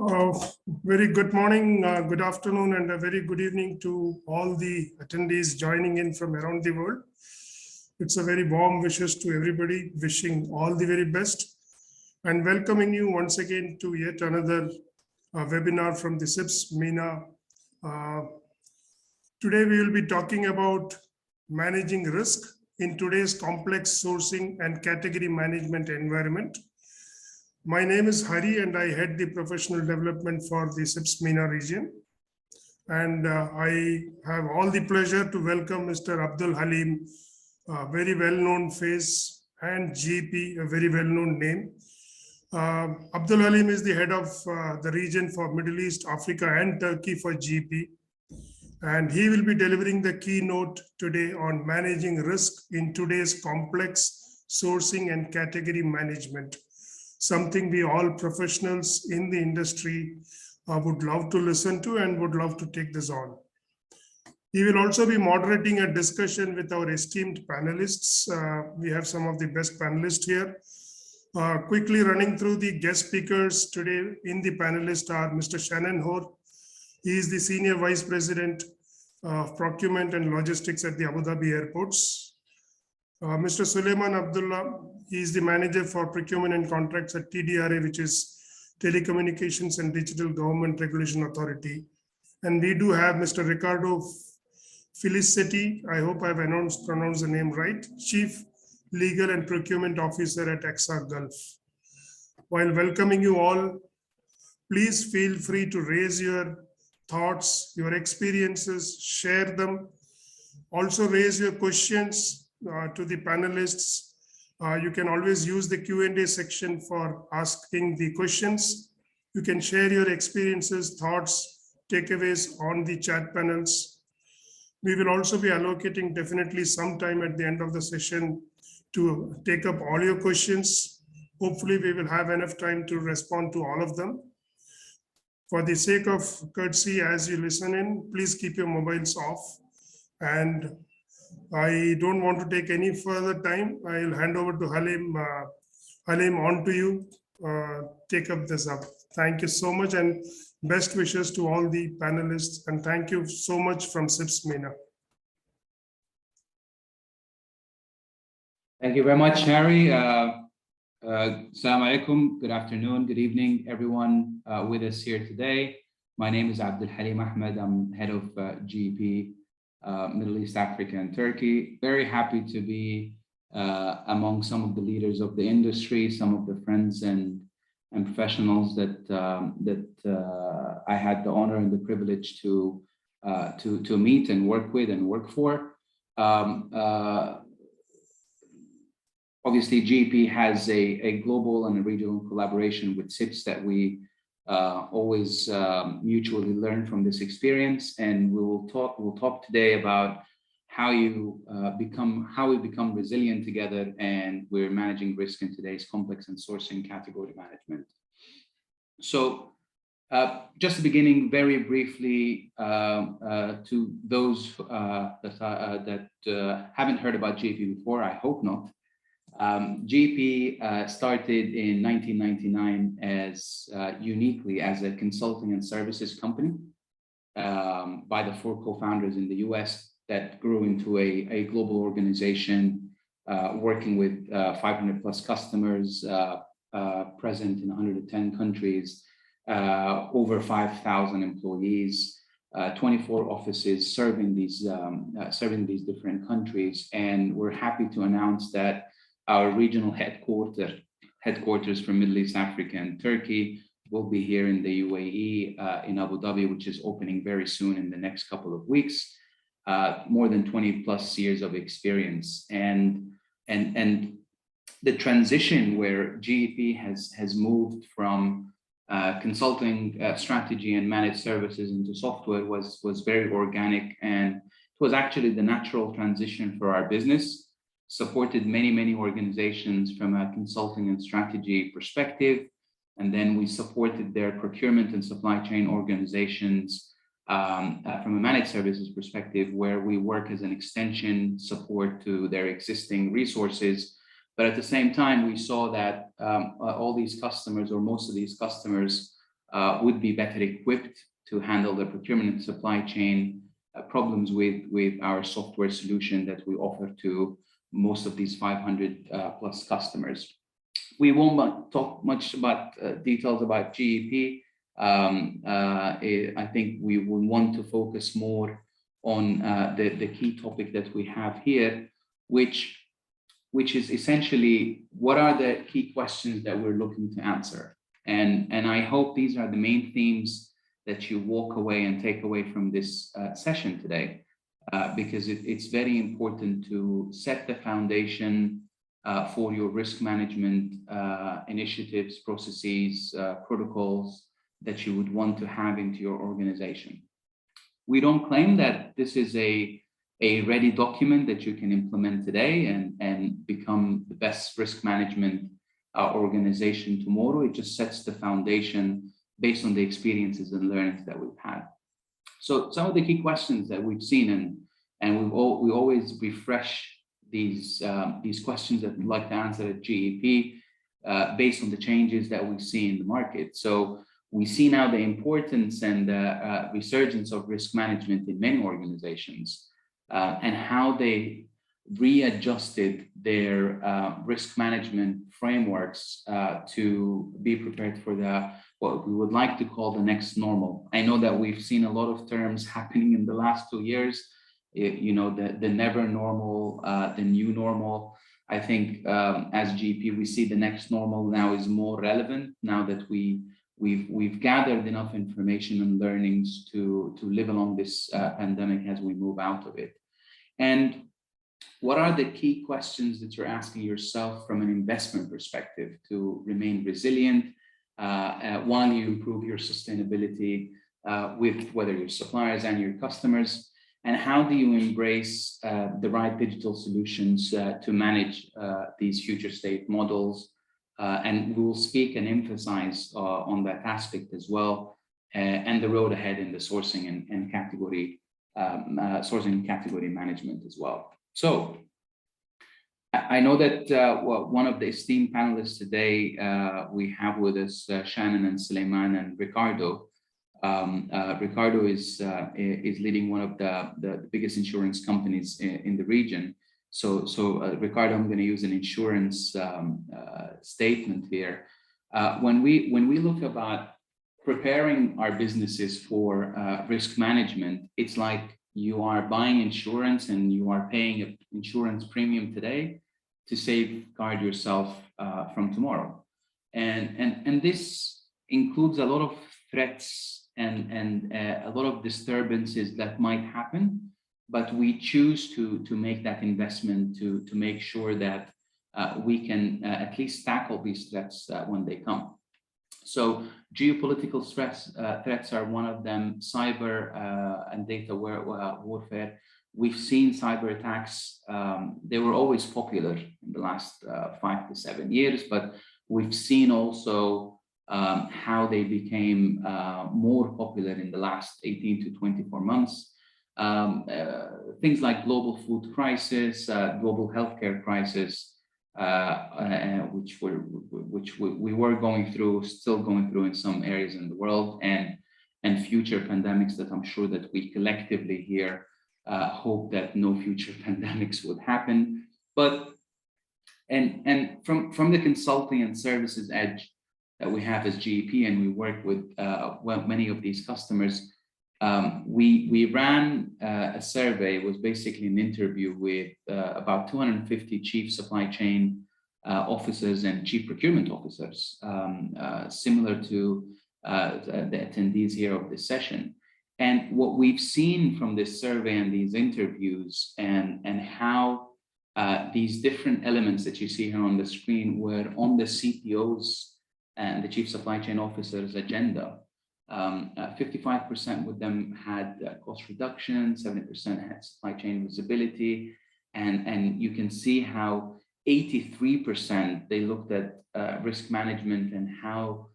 Uh, Very good morning, good afternoon, and a very good evening to all the attendees joining in from around the world. It's a very warm wishes to everybody, wishing all the very best and welcoming you once again to yet another webinar from the CIPS MENA. Today we will be talking about managing risk in today's complex sourcing and category management environment. My name is Hari and I head the professional development for the CIPS MENA region. And I have all the pleasure to welcome Mr. Abdel Halim, a very well-known face, and GEP, a very well-known name. Abdel Halim is the head of the region for Middle East, Africa, and Turkey for GEP. And he will be delivering the keynote today on managing risk in today's complex sourcing and category management. Something we all professionals in the industry would love to listen to and would love to take this on. He will also be moderating a discussion with our esteemed panelists. We have some of the best panelists here. Quickly running through the guest speakers today in the panelists are Mr. Shannon Hoare. He is the Senior Vice President of Procurement and Logistics at the Abu Dhabi Airports. Mr. Suleiman Abdullah, he is the Manager for Procurement and Contracts at TDRA, which is Telecommunications and Digital Government Regulation Authority. And we do have Mr. Ricardo Felicetti, I hope I've pronounced the name right, Chief Legal and Procurement Officer at AXA Gulf. While welcoming you all, please feel free to raise your thoughts, your experiences, share them. Also raise your questions to the panelists. You can always use the Q&A section for asking the questions. You can share your experiences, thoughts, takeaways on the chat panels. We will also be allocating definitely some time at the end of the session to take up all your questions. Hopefully we will have enough time to respond to all of them. For the sake of courtesy, as you listen in, please keep your mobiles off. And I don't want to take any further time. I'll hand over to Halim. Halim, on to you. Take up this up. Thank you so much and best wishes to all the panelists. And thank you so much from CIPS MENA. Thank you very much, Harry. Assalamu alaikum. Good afternoon, good evening, everyone with us here today. My name is Abdel Halim Ahmed. I'm head of GEP. Middle East, Africa, and Turkey. Very happy to be among some of the leaders of the industry, some of the friends and professionals that I had the honor and the privilege to meet and work with and work for. Obviously, GEP has a global and a regional collaboration with CIPS that we always mutually learn from this experience, and we'll talk today about how we become resilient together, and we're managing risk in today's complex and sourcing category management. So just beginning very briefly to those that haven't heard about GEP before, I hope not. GEP started in 1999 as uniquely as a consulting and services company by the 4 co-founders in the US that grew into a global organization working with 500 plus customers, present in 110 countries, over 5,000 employees, 24 offices serving these different countries. And we're happy to announce that our regional headquarters for Middle East, Africa, and Turkey will be here in the UAE, in Abu Dhabi, which is opening very soon in the next couple of weeks. More than 20 plus years of experience, and the transition where GEP has moved from consulting strategy and managed services into software was very organic, and it was actually the natural transition for our business. Supported many organizations from a consulting and strategy perspective, and then we supported their procurement and supply chain organizations from a managed services perspective, where we work as an extension support to their existing resources. But at the same time, we saw that all these customers, or most of these customers, would be better equipped to handle the procurement and supply chain problems with our software solution that we offer to most of these 500 plus customers. We won't talk much about details about GEP. I think we will want to focus more on the key topic that we have here, which is essentially what are the key questions that we're looking to answer. And I hope these are the main themes that you walk away and take away from this session today, because it's very important to set the foundation for your risk management initiatives, processes, protocols that you would want to have into your organization. We don't claim that this is a ready document that you can implement today and become the best risk management organization tomorrow. It just sets the foundation based on the experiences and learnings that we've had. So some of the key questions that we've seen, and we always refresh these questions that we'd like to answer at GEP based on the changes that we see in the market. So we see now the importance and the resurgence of risk management in many organizations and how they readjusted their risk management frameworks to be prepared for what we would like to call the next normal. I know that we've seen a lot of terms happening in the last 2 years, you know, the never normal, the new normal. I think as GEP, we see the next normal now is more relevant now that we've gathered enough information and learnings to live along this pandemic as we move out of it. And what are the key questions that you're asking yourself from an investment perspective to remain resilient while you improve your sustainability with whether your suppliers and your customers? And how do you embrace the right digital solutions to manage these future state models? And we will speak and emphasize on that aspect as well, and the road ahead in the sourcing and category management as well. So I know that one of the esteemed panelists today, we have with us Shannon and Suleiman and Ricardo. Ricardo is leading one of the biggest insurance companies in the region. So Ricardo, I'm going to use an insurance statement here. When we look about preparing our businesses for risk management, it's like you are buying insurance and you are paying an insurance premium today to safeguard yourself from tomorrow. And this includes a lot of threats and a lot of disturbances that might happen, but we choose to make that investment to make sure that we can at least tackle these threats when they come. So geopolitical threats are one of them. Cyber and data warfare. We've seen cyber attacks. They were always popular in the last 5 to 7 years, but we've seen also how they became more popular in the last 18 to 24 months. Things like global food crisis, global healthcare crisis, which we were going through, still going through in some areas in the world, and future pandemics that I'm sure that we collectively here hope that no future pandemics would happen. But and from the consulting and services edge that we have as GEP, and we work with many of these customers, we ran a survey. It was basically an interview with about 250 chief supply chain officers and chief procurement officers, similar to the attendees here of this session. And what we've seen from this survey and these interviews and how these different elements that you see here on the screen were on the CPO's and the chief supply chain officer's agenda. 55% with them had cost reduction, 70% had supply chain visibility, and you can see how 83% they looked at risk management and how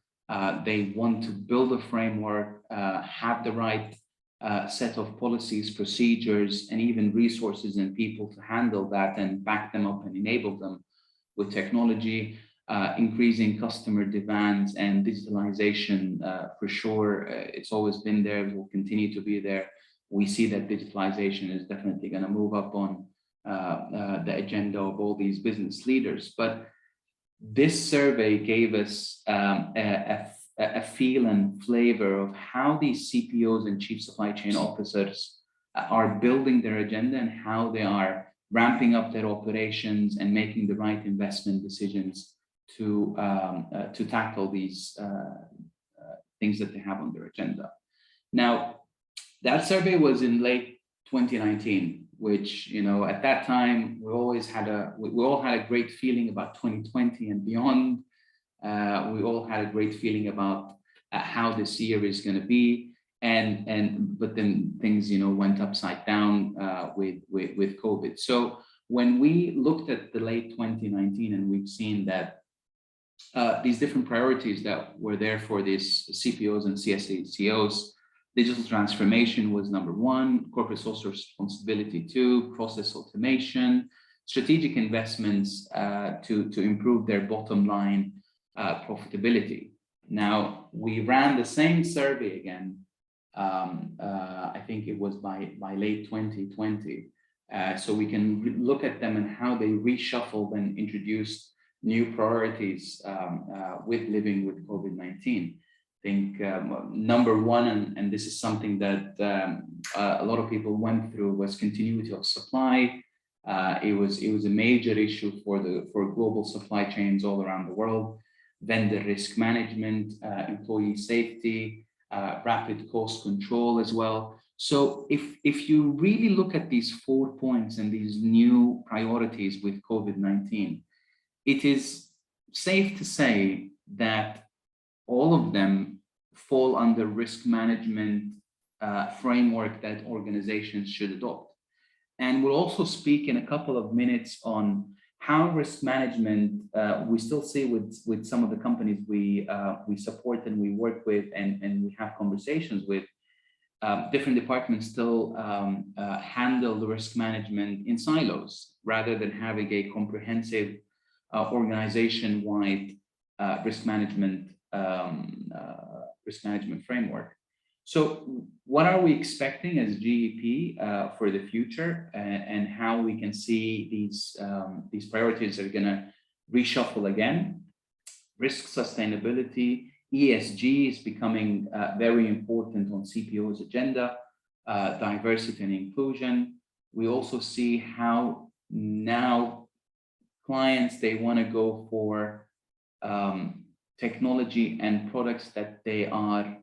they want to build a framework, have the right set of policies, procedures, and even resources and people to handle that and back them up and enable them with technology. increasing customer demands and digitalization, for sure, it's always been there, it will continue to be there. We see that digitalization is definitely going to move up on the agenda of all these business leaders. But this survey gave us a feel and flavor of how these CPOs and chief supply chain officers are building their agenda and how they are ramping up their operations and making the right investment decisions to tackle these things that they have on their agenda. Now, that survey was in late 2019, which, you know, at that time we all had a great feeling about 2020 and beyond. We all had a great feeling about how this year is going to be, but then things, you know, went upside down with COVID. So when we looked at the late 2019 and we've seen that these different priorities that were there for these CPOs and CSCOs, digital transformation was number 1, corporate social responsibility 2, process automation, strategic investments to improve their bottom line profitability. Now, we ran the same survey again, I think it was by late 2020, so we can look at them and how they reshuffled and introduced new priorities with living with COVID-19. I think number 1, and this is something that a lot of people went through, was continuity of supply. It was a major issue for global supply chains all around the world. Vendor risk management, employee safety, rapid cost control as well. So if you really look at these 4 points and these new priorities with COVID-19, it is safe to say that all of them fall under risk management framework that organizations should adopt. And we'll also speak in a couple of minutes on how risk management, we still see with some of the companies we support and we work with and we have conversations with, different departments still handle the risk management in silos rather than having a comprehensive organization-wide risk management framework. So what are we expecting as GEP for the future, and how we can see these priorities are going to reshuffle again? Risk sustainability, ESG is becoming very important on CPO's agenda, diversity and inclusion. We also see how now clients, they want to go for technology and products that they are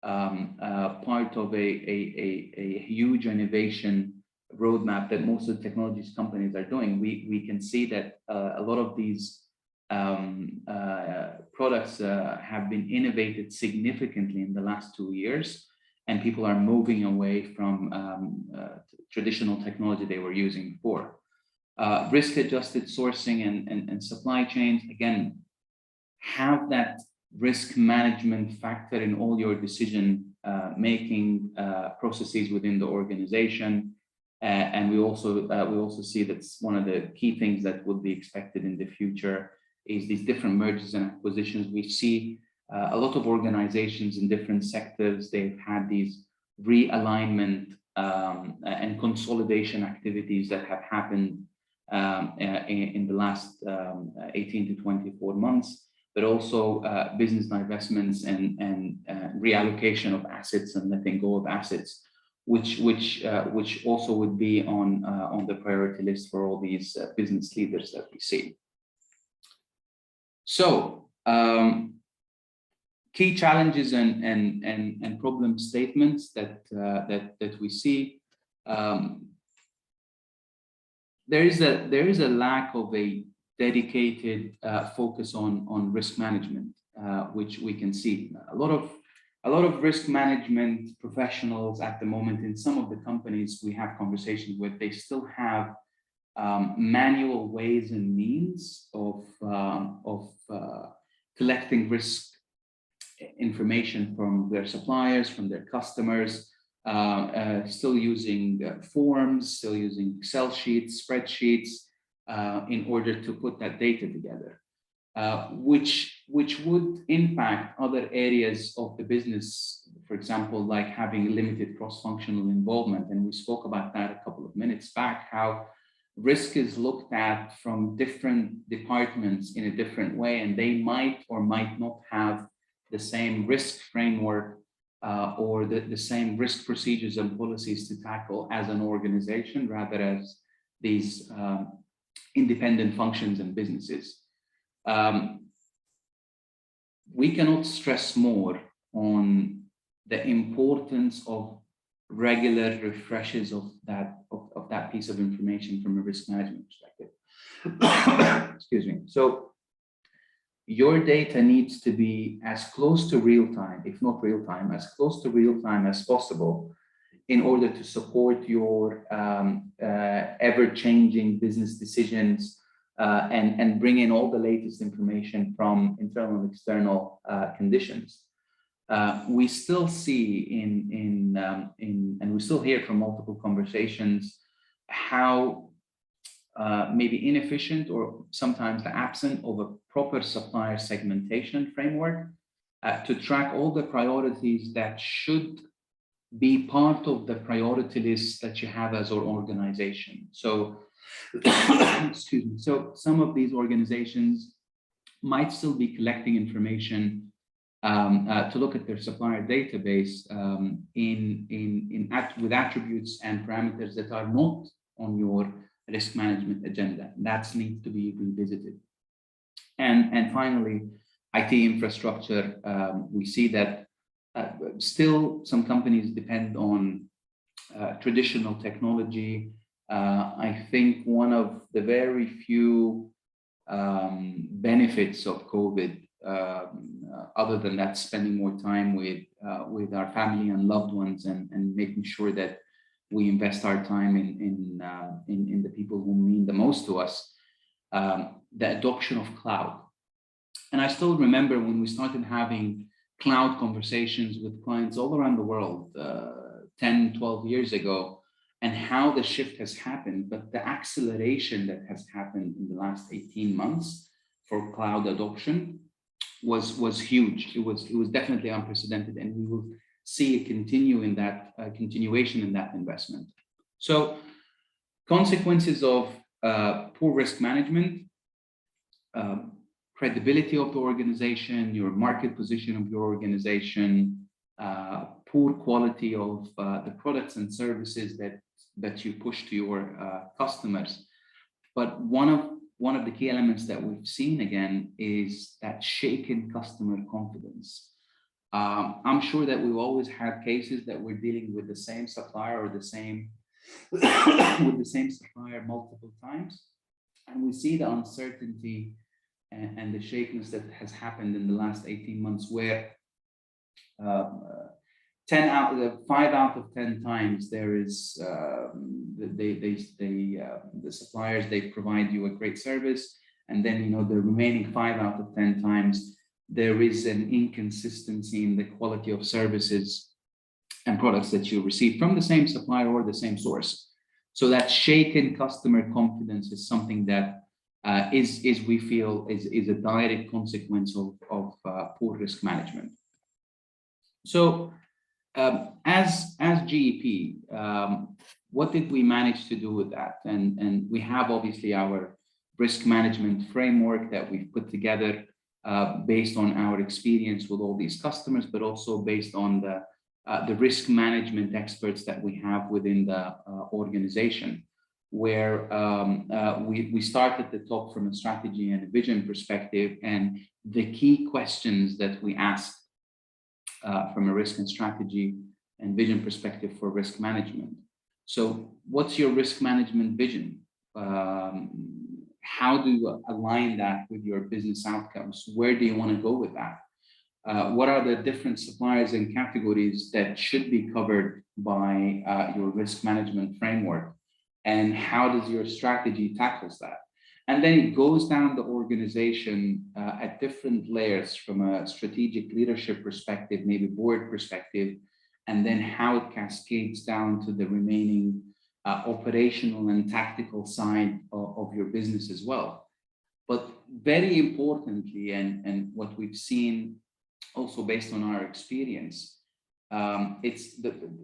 part of a huge innovation roadmap that most of the technologies companies are doing. We can see that a lot of these products have been innovated significantly in the last 2 years, and people are moving away from traditional technology they were using before. Risk-adjusted sourcing and supply chains, again, have that risk management factor in all your decision making processes within the organization. And we also see that's one of the key things that would be expected in the future is these different mergers and acquisitions. We see a lot of organizations in different sectors, they've had these realignment and consolidation activities that have happened in the last 18 to 24 months. But also business divestments and reallocation of assets and letting go of assets, which also would be on the priority list for all these business leaders that we see. So key challenges and problem statements that we see. There is a lack of a dedicated focus on risk management, which we can see. A lot of risk management professionals at the moment in some of the companies we have conversations with, they still have manual ways and means of collecting risk information from their suppliers, from their customers, still using forms, still using Excel sheets, spreadsheets, in order to put that data together. which would impact other areas of the business, for example, like having limited cross-functional involvement. And we spoke about that a couple of minutes back, how risk is looked at from different departments in a different way, and they might or might not have the same risk framework or the same risk procedures and policies to tackle as an organization, rather as these independent functions and businesses. We cannot stress more on the importance of regular refreshes of that piece of information from a risk management perspective. Excuse me. So your data needs to be as close to real time, if not real time, as close to real time as possible, in order to support your ever-changing business decisions and bring in all the latest information from internal and external conditions. We still see and we still hear from multiple conversations how maybe inefficient or sometimes the absence of a proper supplier segmentation framework to track all the priorities that should be part of the priority list that you have as an organization. So, excuse me. So some of these organizations might still be collecting information to look at their supplier database with attributes and parameters that are not on your risk management agenda. That needs to be revisited. And finally, IT infrastructure. We see that still some companies depend on traditional technology. I think one of the very few benefits of COVID, other than that, spending more time with our family and loved ones and making sure that we invest our time in the people who mean the most to us, the adoption of cloud. And I still remember when we started having cloud conversations with clients all around the world 10, 12 years ago, and how the shift has happened, but the acceleration that has happened in the last 18 months for cloud adoption was huge. It was definitely unprecedented, and we will see a continuation in that investment. So consequences of poor risk management, credibility of the organization, your market position of your organization, poor quality of the products and services that you push to your customers. But one of the key elements that we've seen again is that shaken customer confidence. I'm sure that we've always had cases that we're dealing with the same supplier or the same with the same supplier multiple times, and we see the uncertainty and the shakiness that has happened in the last 18 months, where 5 out of 10 times there is the suppliers, they provide you a great service, and then the remaining 5 out of 10 times there is an inconsistency in the quality of services and products that you receive from the same supplier or the same source. So that shaken customer confidence is something that we feel is a direct consequence of poor risk management. So as GEP, what did we manage to do with that? And we have obviously our risk management framework that we've put together based on our experience with all these customers, but also based on the risk management experts that we have within the organization, where we start at the top from a strategy and a vision perspective, and the key questions that we ask from a risk and strategy and vision perspective for risk management. So what's your risk management vision? How do you align that with your business outcomes? Where do you want to go with that? What are the different suppliers and categories that should be covered by your risk management framework? And how does your strategy tackles that? And then it goes down the organization at different layers, from a strategic leadership perspective, maybe board perspective, and then how it cascades down to the remaining operational and tactical side of your business as well. But very importantly, and what we've seen also based on our experience, it's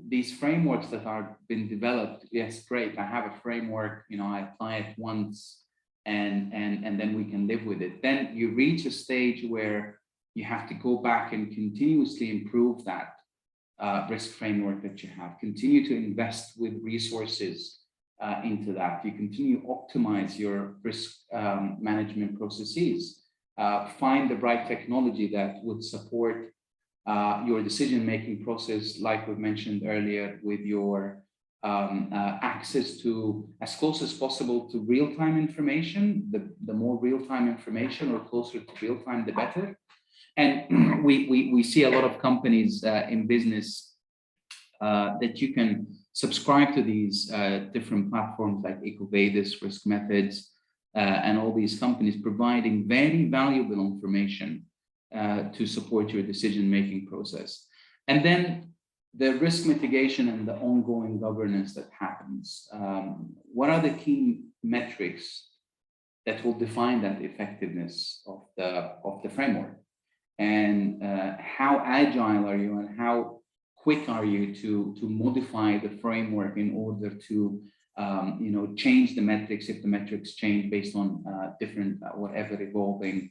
these frameworks that are been developed. Yes, great. I have a framework, I apply it once and then we can live with it. Then you reach a stage where you have to go back and continuously improve that risk framework that you have, continue to invest with resources into that. You continue to optimize your risk management processes, find the right technology that would support your decision-making process, like we mentioned earlier, with your access to as close as possible to real-time information. The more real-time information or closer to real-time, the better. And we see a lot of companies in business that you can subscribe to these different platforms like EcoVadis, Risk Methods, and all these companies providing very valuable information to support your decision-making process. And then the risk mitigation and the ongoing governance that happens. What are the key metrics that will define that effectiveness of the framework? And how agile are you, and how quick are you to modify the framework in order to change the metrics if the metrics change based on different whatever evolving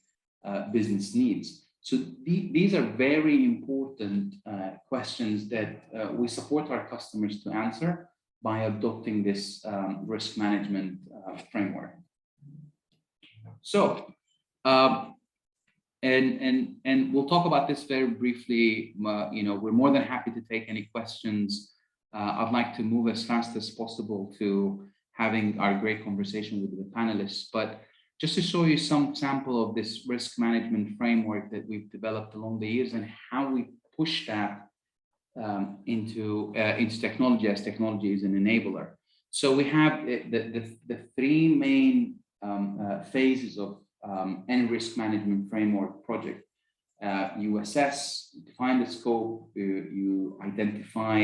business needs? So these are very important questions that we support our customers to answer by adopting this risk management framework. So, and we'll talk about this very briefly. We're more than happy to take any questions. I'd like to move as fast as possible to having our great conversation with the panelists, but just to show you some sample of this risk management framework that we've developed along the years and how we push that into technology, as technology is an enabler. So we have the three main phases of any risk management framework project. You assess, you define the scope, you identify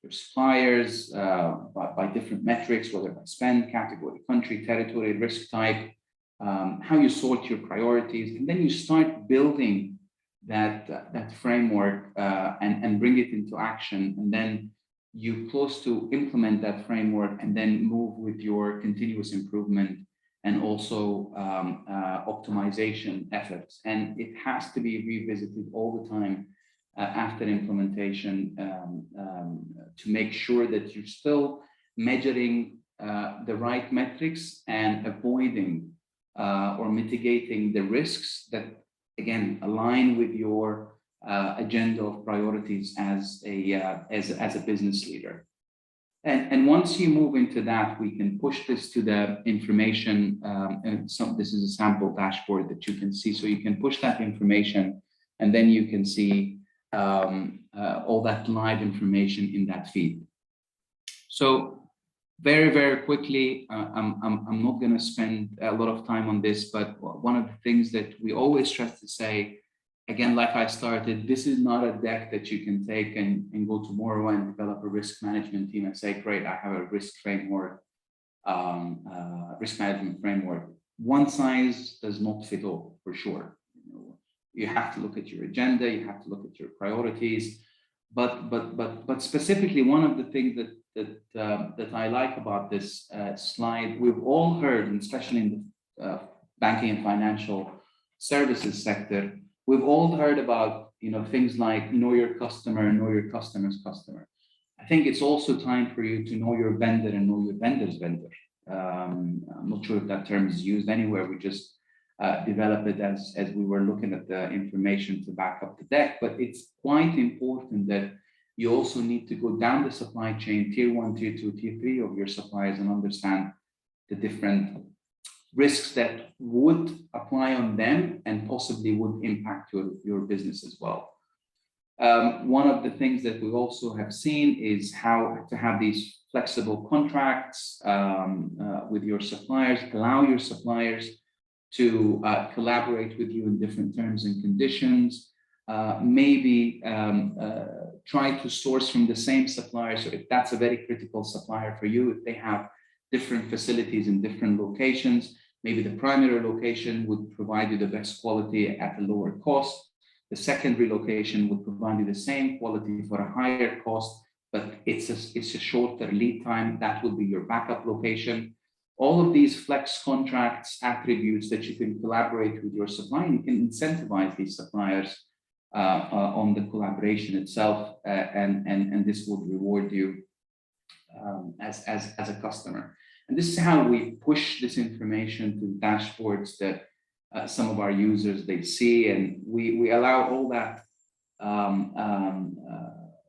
your suppliers by different metrics, whether by spend, category, country, territory, risk type, how you sort your priorities, and then you start building that framework and bring it into action, and then you close to implement that framework and then move with your continuous improvement and also optimization efforts. And it has to be revisited all the time after implementation to make sure that you're still measuring the right metrics and avoiding or mitigating the risks that, again, align with your agenda of priorities as a business leader. And once you move into that, we can push this to the information. This is a sample dashboard that you can see. So you can push that information, and then you can see all that live information in that feed. So very, very quickly, I'm not going to spend a lot of time on this, but one of the things that we always try to say, again, like I started, this is not a deck that you can take and go tomorrow and develop a risk management team and say, great, I have a risk framework, risk management framework. One size does not fit all, for sure. You have to look at your agenda, you have to look at your priorities, but specifically, one of the things that I like about this slide, we've all heard, and especially in the banking and financial services sector, we've all heard about things like know your customer, know your customer's customer. I think it's also time for you to know your vendor and know your vendor's vendor. I'm not sure if that term is used anywhere. We just developed it as we were looking at the information to back up the deck. But it's quite important that you also need to go down the supply chain, tier 1, tier 2, tier 3 of your suppliers, and understand the different risks that would apply on them and possibly would impact your business as well. One of the things that we also have seen is how to have these flexible contracts with your suppliers, allow your suppliers to collaborate with you in different terms and conditions, maybe try to source from the same supplier. So if that's a very critical supplier for you, if they have different facilities in different locations, Maybe the primary location would provide you the best quality at a lower cost. The secondary location would provide you the same quality for a higher cost, but it's a shorter lead time. That would be your backup location. All of these flex contracts attributes that you can collaborate with your supplier, you can incentivize these suppliers on the collaboration itself, and this will reward you as a customer. And this is how we push this information to dashboards that some of our users they see, and we allow all that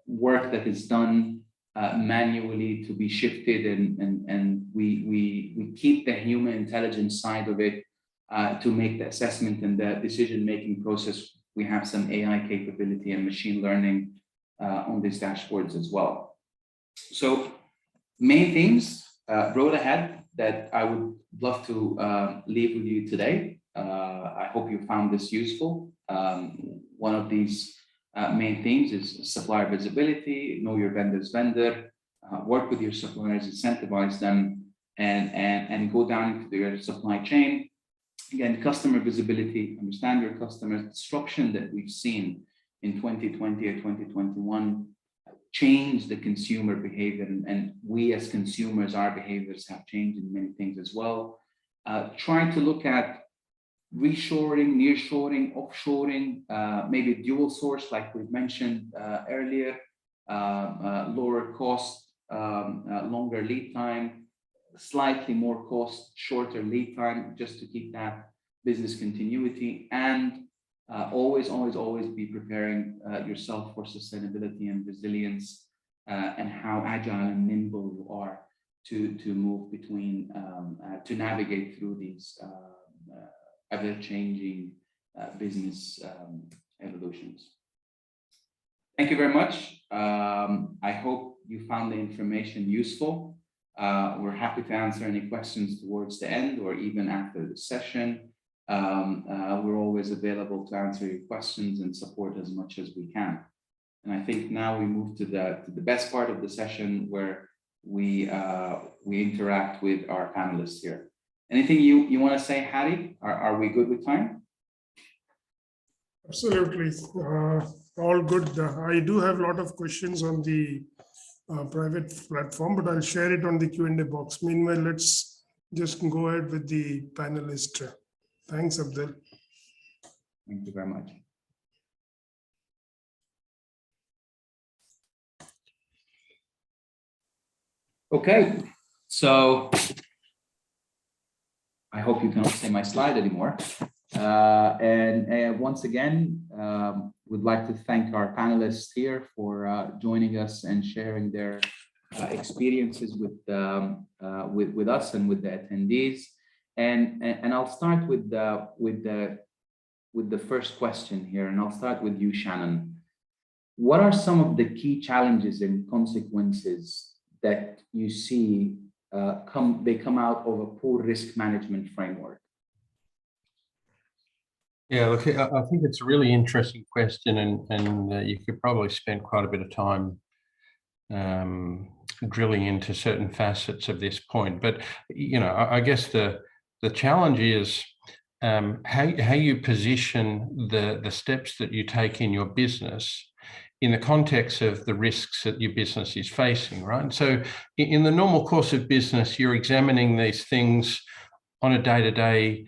work that is done manually to be shifted, and we keep the human intelligence side of it to make the assessment and the decision-making process. We have some AI capability and machine learning on these dashboards as well. So main themes, road ahead that I would love to leave with you today. I hope you found this useful. One of these main themes is supplier visibility, know your vendor's vendor, work with your suppliers, incentivize them, and go down into your supply chain. Again, customer visibility, understand your customers. Disruption that we've seen in 2020 or 2021 changed the consumer behavior, and we as consumers, our behaviors have changed in many things as well. Trying to look at reshoring, nearshoring, offshoring, maybe dual source, like we've mentioned earlier, lower cost, longer lead time, slightly more cost, shorter lead time, just to keep that business continuity, and always be preparing yourself for sustainability and resilience, and how agile and nimble you are to move between, to navigate through these ever-changing business evolutions. Thank you very much. I hope you found the information useful. We're happy to answer any questions towards the end or even after the session. We're always available to answer your questions and support as much as we can. And I think now we move to the best part of the session, where we interact with our panelists here. Anything you want to say, Harry? Are we good with time? Absolutely. All good. I do have a lot of questions on the private platform, but I'll share it on the Q&A box. Meanwhile, let's just go ahead with the panelist. Thanks, Abdel. Thank you very much. Okay, so I hope you cannot see my slide anymore. And once again, would like to thank our panelists here for joining us and sharing their experiences with us and with the attendees. And I'll start with the first question here, and I'll start with you, Shannon. What are some of the key challenges and consequences that you see come out of a poor risk management framework? Yeah, look, I think it's a really interesting question, and you could probably spend quite a bit of time drilling into certain facets of this point. But you know, I guess the challenge is how you position the steps that you take in your business in the context of the risks that your business is facing, right? So in the normal course of business, you're examining these things on a day-to-day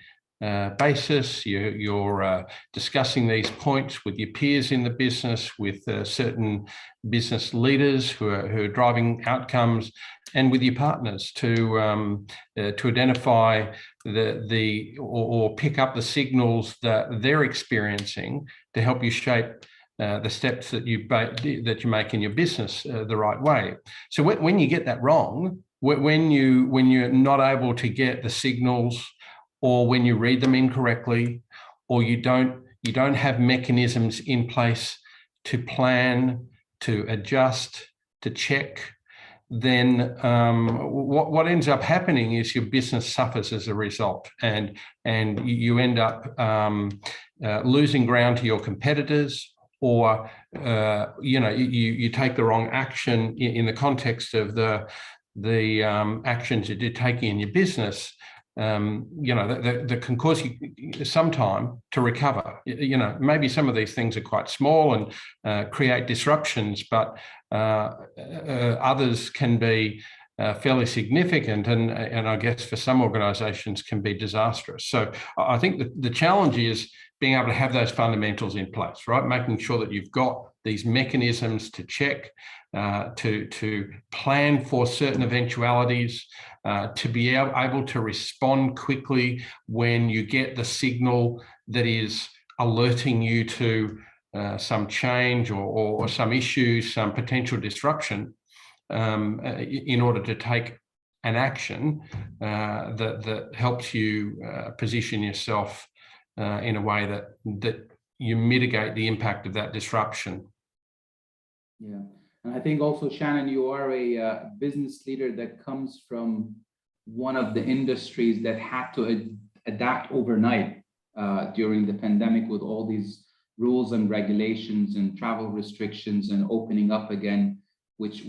basis. You're discussing these points with your peers in the business, with certain business leaders who are driving outcomes, and with your partners to identify or pick up the signals that they're experiencing to help you shape the steps that you make in your business the right way. So when you get that wrong, when you're not able to get the signals, or when you read them incorrectly, or you don't have mechanisms in place to plan, to adjust, to check, then what ends up happening is your business suffers as a result, and you end up losing ground to your competitors, or you take the wrong action in the context of the actions that you're taking in your business. that can cause you some time to recover. Maybe some of these things are quite small and create disruptions, but others can be fairly significant, and I guess for some organisations can be disastrous. So I think the challenge is being able to have those fundamentals in place, right? Making sure that you've got these mechanisms to check, to plan for certain eventualities, to be able to respond quickly when you get the signal that is alerting you to some change or some issue, some potential disruption, in order to take an action that helps you position yourself in a way that you mitigate the impact of that disruption. Yeah, and I think also, Shannon, you are a business leader that comes from one of the industries that had to adapt overnight during the pandemic, with all these rules and regulations and travel restrictions and opening up again, which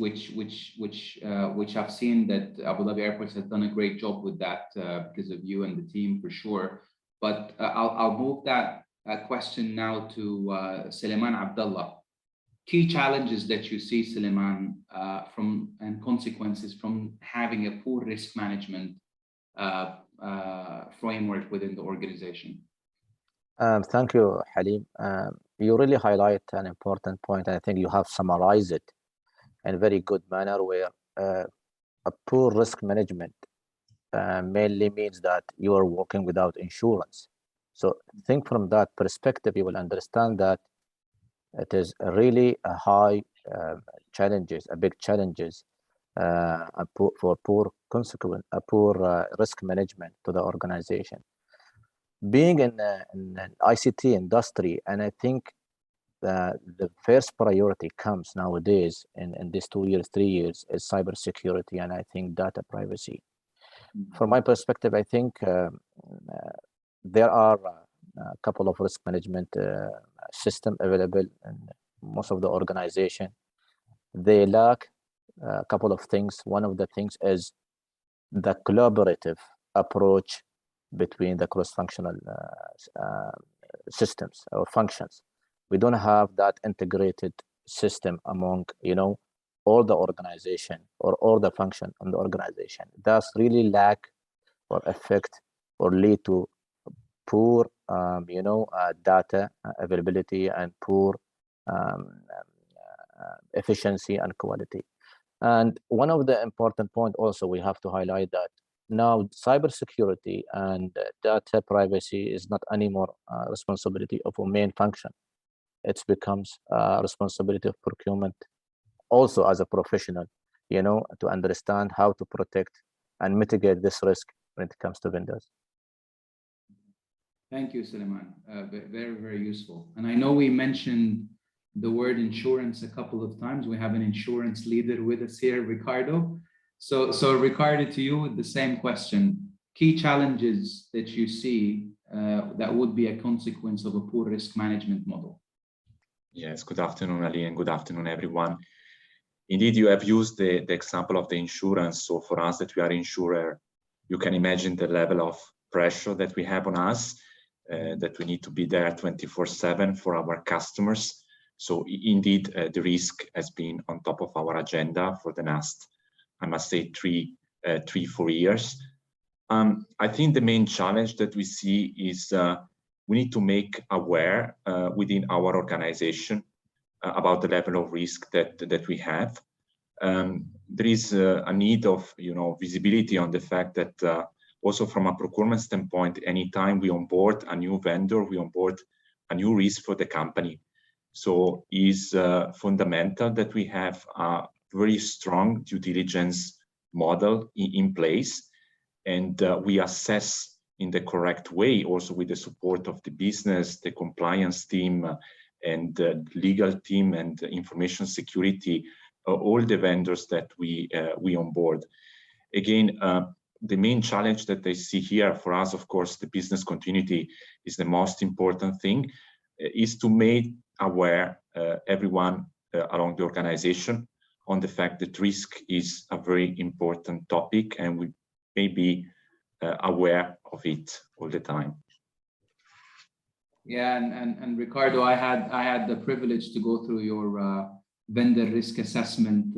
I've seen that Abu Dhabi Airports has done a great job with that because of you and the team, for sure. But I'll move that question now to Suleiman Abdullah. Key challenges that you see, Suleiman, and consequences from having a poor risk management framework within the organization. Thank you, Halim. You really highlight an important point. I think you have summarized it in a very good manner, where a poor risk management mainly means that you are working without insurance. So think from that perspective, you will understand that it is really a high challenges, a big challenges for poor risk management to the organization. Being in an ICT industry, and I think the first priority comes nowadays in these 2 years, 3 years, is cybersecurity, and I think data privacy. From my perspective, I think there are a couple of risk management system available in most of the organization. They lack a couple of things. One of the things is the collaborative approach between the cross-functional systems or functions. We don't have that integrated system among, all the organization or all the function on the organization. That's really lack or affect or lead to poor, data availability and poor efficiency and quality. And one of the important point also we have to highlight that now cybersecurity and data privacy is not anymore responsibility of a main function. It becomes responsibility of procurement also as a professional, to understand how to protect and mitigate this risk when it comes to vendors. Thank you, Suleiman. Very, very useful. And I know we mentioned the word insurance a couple of times. We have an insurance leader with us here, Ricardo. So Ricardo, to you with the same question. Key challenges that you see that would be a consequence of a poor risk management model. Yes, good afternoon, Ali, and good afternoon, everyone. Indeed, you have used the example of the insurance. So for us that we are insurer, you can imagine the level of pressure that we have on us, that we need to be there 24/7 for our customers. So indeed, the risk has been on top of our agenda for the last, I must say, 3-4 years. I think the main challenge that we see is we need to make aware within our organization about the level of risk that we have. There is a need of visibility on the fact that also from a procurement standpoint, anytime we onboard a new vendor, we onboard a new risk for the company. So it's fundamental that we have a very strong due diligence model in place, and we assess in the correct way, also with the support of the business, the compliance team, and the legal team, and the information security, all the vendors that we onboard. Again, the main challenge that I see here for us, of course, the business continuity is the most important thing, is to make aware everyone along the organization on the fact that risk is a very important topic, and we maybe aware of it all the time. Yeah, and Ricardo, I had the privilege to go through your vendor risk assessment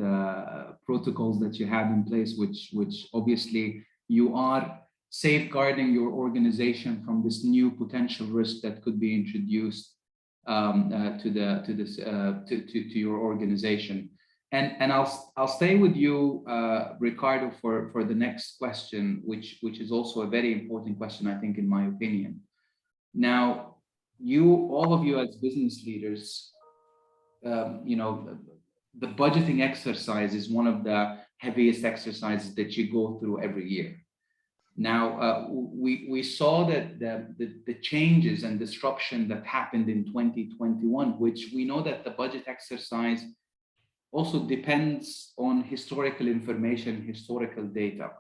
protocols that you have in place, which obviously you are safeguarding your organization from this new potential risk that could be introduced to your organization. And I'll stay with you, Ricardo, for the next question, which is also a very important question, I think, in my opinion. Now, all of you as business leaders, you know, the budgeting exercise is one of the heaviest exercises that you go through every year. Now, we saw that the changes and disruption that happened in 2021, which we know that the budget exercise also depends on historical information, historical data.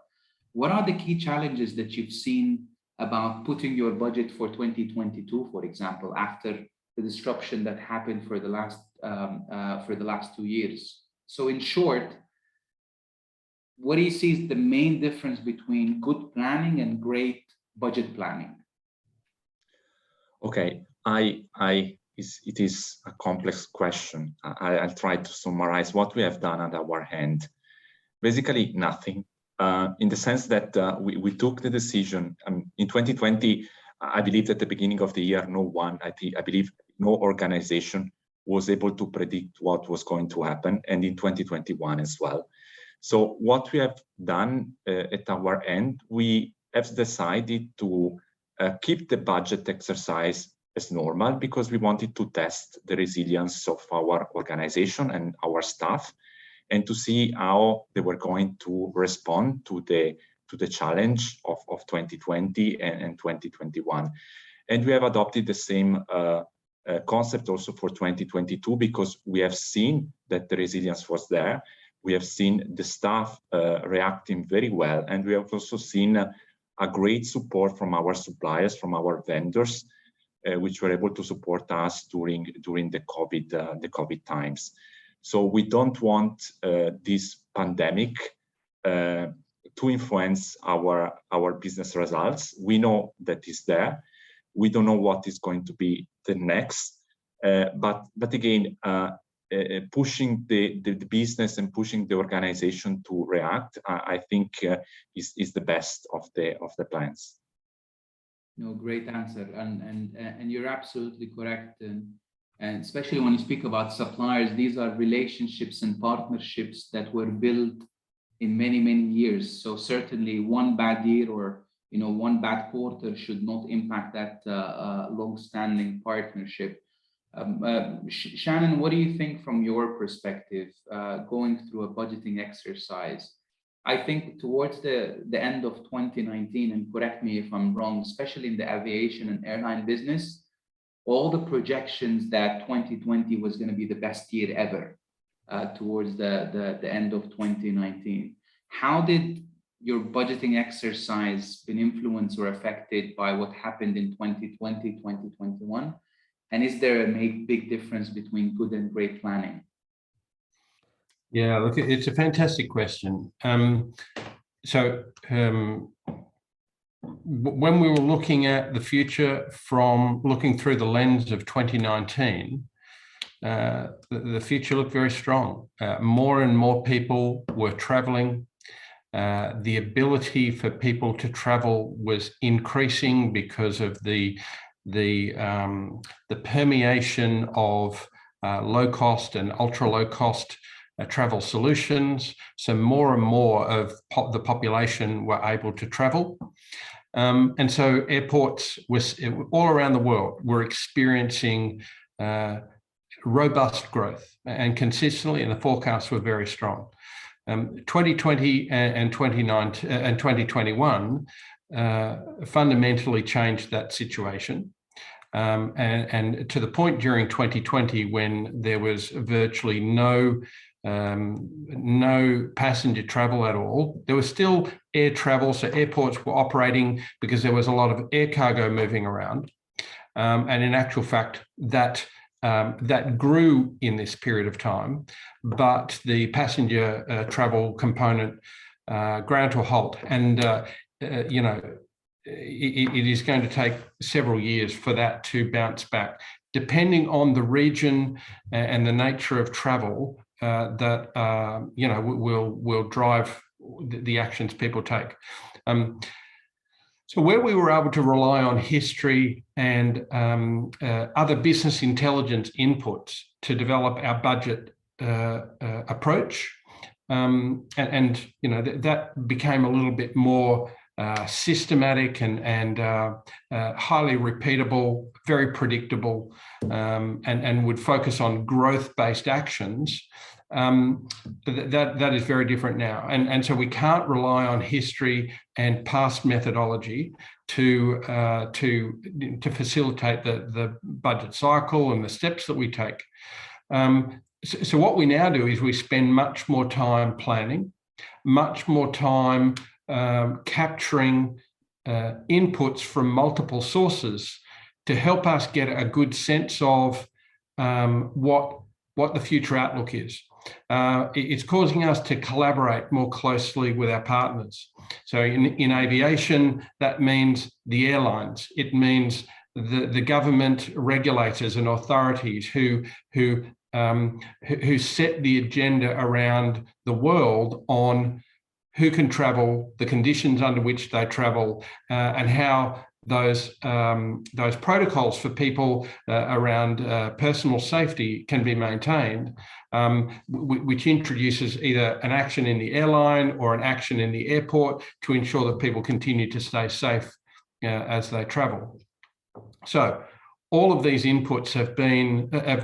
What are the key challenges that you've seen about putting your budget for 2022, for example, after the disruption that happened for the last 2 years? So in short, what do you see is the main difference between good planning and great budget planning? Okay, it is a complex question. I'll try to summarize what we have done at our hand. Basically, nothing. In the sense that we took the decision in 2020. I believe at the beginning of the year, I believe no organization was able to predict what was going to happen, and in 2021 as well. So what we have done at our end, we have decided to keep the budget exercise as normal, because we wanted to test the resilience of our organization and our staff, and to see how they were going to respond to the challenge of 2020 and 2021. And we have adopted the same concept also for 2022, because we have seen that the resilience was there. We have seen the staff reacting very well, and we have also seen a great support from our suppliers, from our vendors, which were able to support us during the COVID times. So we don't want this pandemic to influence our business results. We know that it's there. We don't know what is going to be the next, but again, pushing the business and pushing the organization to react, I think is the best of the plans. No, great answer, and you're absolutely correct, and especially when you speak about suppliers, these are relationships and partnerships that were built in many years. So certainly one bad year or one bad quarter should not impact that long-standing partnership. Shannon, what do you think from your perspective, going through a budgeting exercise? I think towards the end of 2019, and correct me if I'm wrong, especially in the aviation and airline business, all the projections that 2020 was going to be the best year ever towards the end of 2019. How did your budgeting exercise been influenced or affected by what happened in 2020, 2021? And is there a big difference between good and great planning? Yeah, look, it's a fantastic question. When we were looking at the future from looking through the lens of 2019, the future looked very strong. More and more people were traveling. The ability for people to travel was increasing because of the permeation of low cost and ultra low cost travel solutions. So more and more of the population were able to travel. And so airports all around the world were experiencing robust growth and consistently, and the forecasts were very strong. 2020 and 2021 fundamentally changed that situation. And to the point during 2020 when there was virtually no passenger travel at all. There was still air travel, so airports were operating because there was a lot of air cargo moving around. And in actual fact, that grew in this period of time, but the passenger travel component ground to a halt. And you know, it is going to take several years for that to bounce back, depending on the region and the nature of travel that you know, will drive the actions people take. So where we were able to rely on history and other business intelligence inputs to develop our budget approach, and you know, that became a little bit more systematic and highly repeatable, very predictable, and would focus on growth-based actions. That is very different now, and so we can't rely on history and past methodology to facilitate the budget cycle and the steps that we take. So what we now do is we spend much more time planning, much more time capturing inputs from multiple sources to help us get a good sense of what the future outlook is. It's causing us to collaborate more closely with our partners. So in aviation, that means the airlines. It means the government regulators and authorities who set the agenda around the world on who can travel, the conditions under which they travel, and how those protocols for people around personal safety can be maintained, which introduces either an action in the airline or an action in the airport to ensure that people continue to stay safe as they travel. So all of these inputs have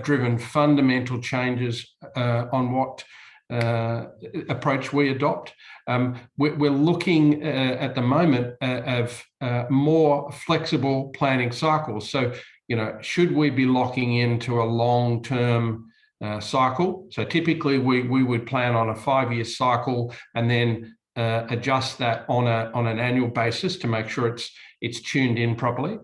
driven fundamental changes on what approach we adopt. We're looking at the moment of more flexible planning cycles. So, you know, should we be locking into a long-term cycle? So typically we would plan on a 5-year cycle and then adjust that on an annual basis to make sure it's tuned in properly.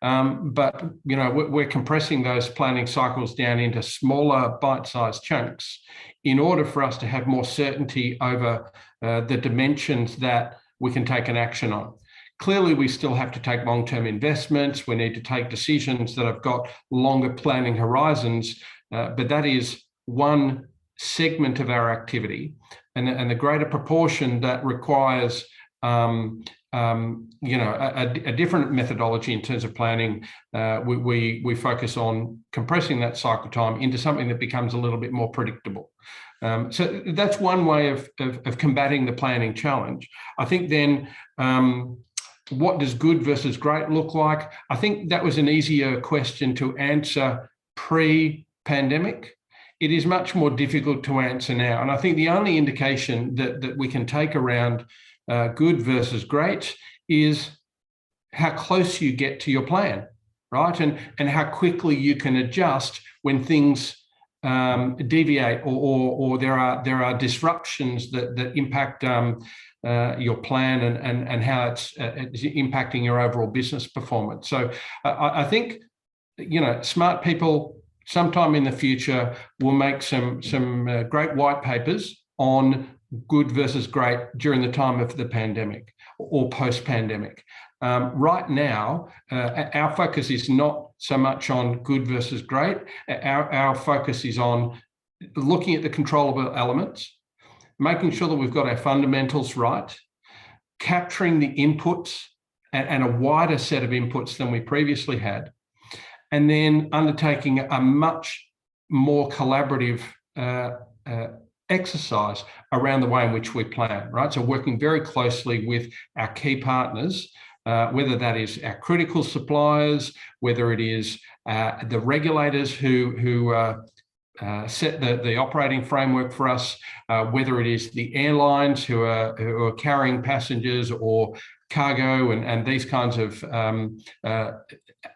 But you know, we're compressing those planning cycles down into smaller bite-sized chunks in order for us to have more certainty over the dimensions that we can take an action on. Clearly, we still have to take long-term investments. We need to take decisions that have got longer planning horizons, but that is one segment of our activity, and the greater proportion that requires you know, a different methodology in terms of planning. We focus on compressing that cycle time into something that becomes a little bit more predictable. So that's one way of combating the planning challenge. I think then, what does good versus great look like? I think that was an easier question to answer pre-pandemic. It is much more difficult to answer now. And I think the only indication that we can take around good versus great is how close you get to your plan, right? And how quickly you can adjust when things deviate or there are disruptions that impact your plan and how it's impacting your overall business performance. So I think, you know, smart people sometime in the future will make some great white papers on good versus great during the time of the pandemic or post-pandemic. Right now, our focus is not so much on good versus great. Our focus is on looking at the controllable elements, making sure that we've got our fundamentals right, capturing the inputs and a wider set of inputs than we previously had, and then undertaking a much more collaborative exercise around the way in which we plan, right? So working very closely with our key partners, whether that is our critical suppliers, whether it is the regulators who set the operating framework for us, whether it is the airlines who are carrying passengers or cargo and these kinds of